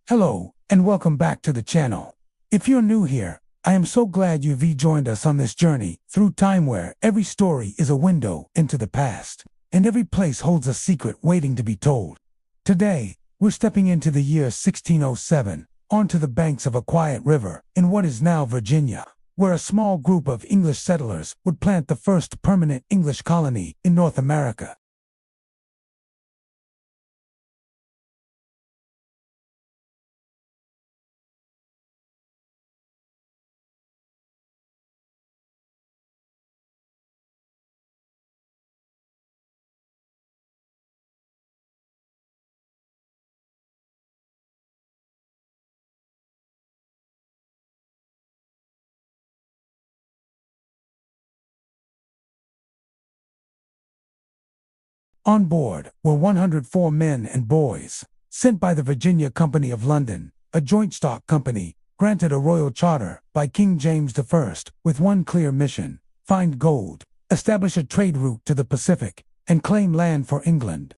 Hello, and welcome back to the channel. If you're new here, I am so glad you've joined us on this journey through time where every story is a window into the past, and every place holds a secret waiting to be told. Today, we're stepping into the year 1607, onto the banks of a quiet river in what is now Virginia, where a small group of English settlers would plant the first permanent English colony in North America. On board were 104 men and boys, sent by the Virginia Company of London, a joint stock company, granted a royal charter by King James I, with one clear mission: find gold, establish a trade route to the Pacific, and claim land for England.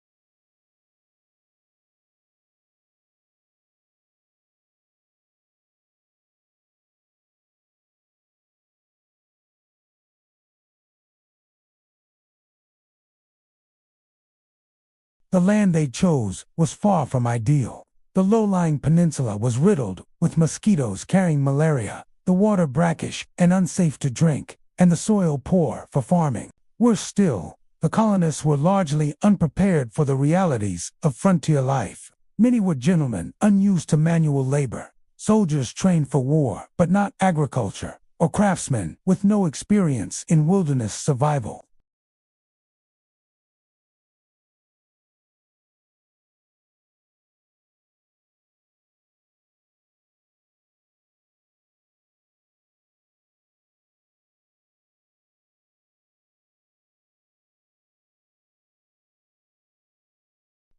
The land they chose was far from ideal. The low-lying peninsula was riddled with mosquitoes carrying malaria, the water brackish and unsafe to drink, and the soil poor for farming. Worse still, the colonists were largely unprepared for the realities of frontier life. Many were gentlemen unused to manual labor, soldiers trained for war but not agriculture, or craftsmen with no experience in wilderness survival.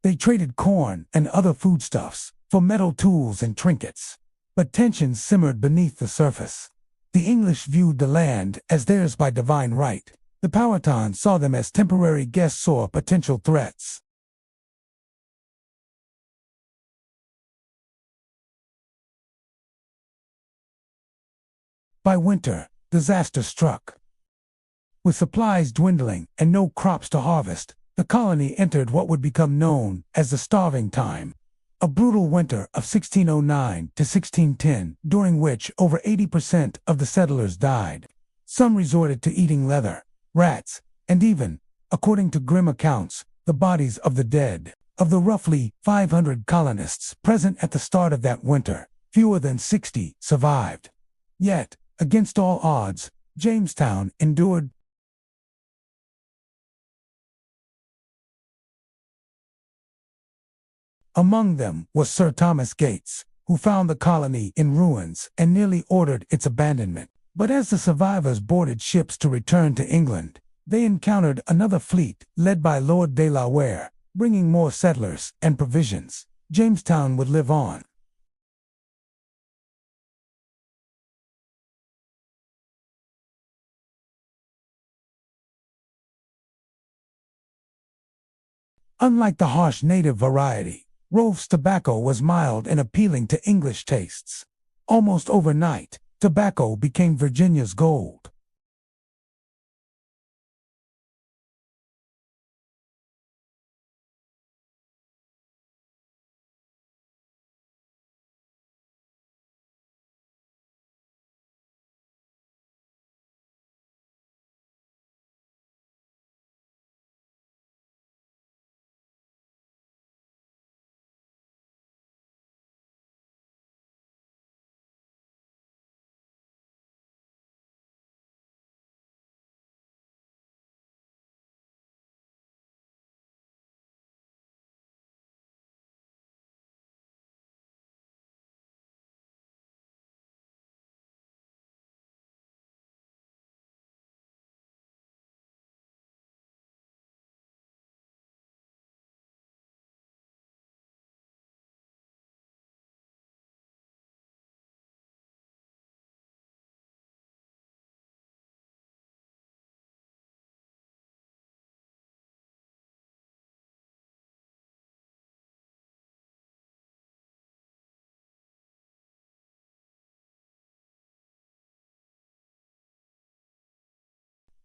They traded corn and other foodstuffs for metal tools and trinkets. But tensions simmered beneath the surface. The English viewed the land as theirs by divine right. The Powhatans saw them as temporary guests or potential threats. By winter, disaster struck. With supplies dwindling and no crops to harvest, the colony entered what would become known as the Starving Time, a brutal winter of 1609 to 1610, during which over 80% of the settlers died. Some resorted to eating leather, rats, and even, according to grim accounts, the bodies of the dead. Of the roughly 500 colonists present at the start of that winter, fewer than 60 survived. Yet, against all odds, Jamestown endured. Among them was Sir Thomas Gates, who found the colony in ruins and nearly ordered its abandonment. But as the survivors boarded ships to return to England, they encountered another fleet led by Lord de la Ware, bringing more settlers and provisions. Jamestown would live on. Unlike the harsh native variety, Rolfe's tobacco was mild and appealing to English tastes. Almost overnight, tobacco became Virginia's gold.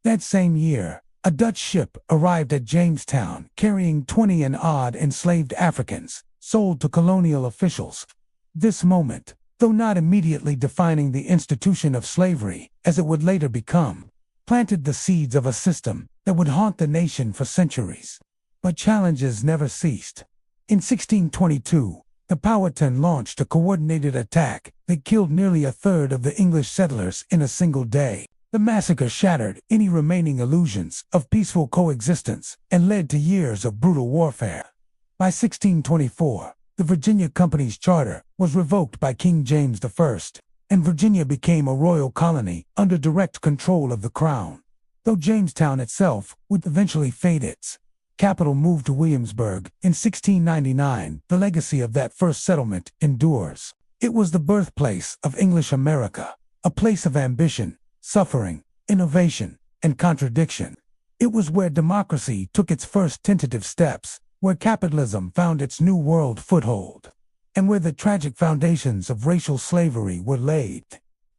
That same year, a Dutch ship arrived at Jamestown carrying 20 and odd enslaved Africans, sold to colonial officials. This moment, though not immediately defining the institution of slavery, as it would later become, planted the seeds of a system that would haunt the nation for centuries. But challenges never ceased. In 1622, the Powhatan launched a coordinated attack that killed nearly a third of the English settlers in a single day. The massacre shattered any remaining illusions of peaceful coexistence and led to years of brutal warfare. By 1624, the Virginia Company's charter was revoked by King James I, and Virginia became a royal colony under direct control of the Crown. Though Jamestown itself would eventually fade, its capital moved to Williamsburg in 1699, the legacy of that first settlement endures. It was the birthplace of English America, a place of ambition, suffering, innovation, and contradiction. It was where democracy took its first tentative steps, where capitalism found its new world foothold, and where the tragic foundations of racial slavery were laid.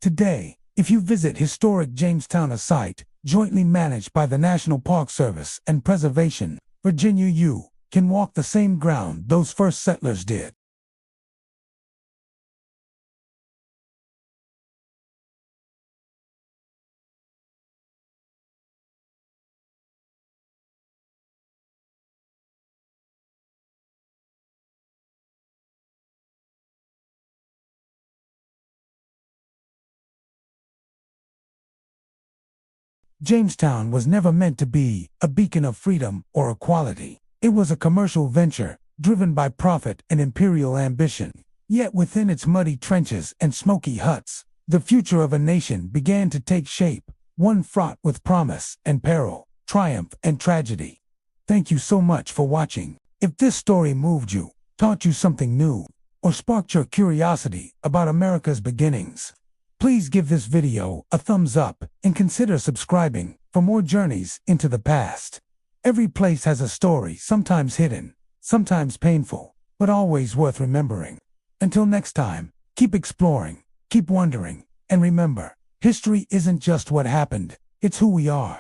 Today, if you visit historic Jamestown, a site jointly managed by the National Park Service and Preservation, Virginia, you can walk the same ground those first settlers did. Jamestown was never meant to be a beacon of freedom or equality. It was a commercial venture, driven by profit and imperial ambition. Yet within its muddy trenches and smoky huts, the future of a nation began to take shape, one fraught with promise and peril, triumph and tragedy. Thank you so much for watching. If this story moved you, taught you something new, or sparked your curiosity about America's beginnings, please give this video a thumbs up and consider subscribing for more journeys into the past. Every place has a story, sometimes hidden, sometimes painful, but always worth remembering. Until next time, keep exploring, keep wondering, and remember, history isn't just what happened, it's who we are.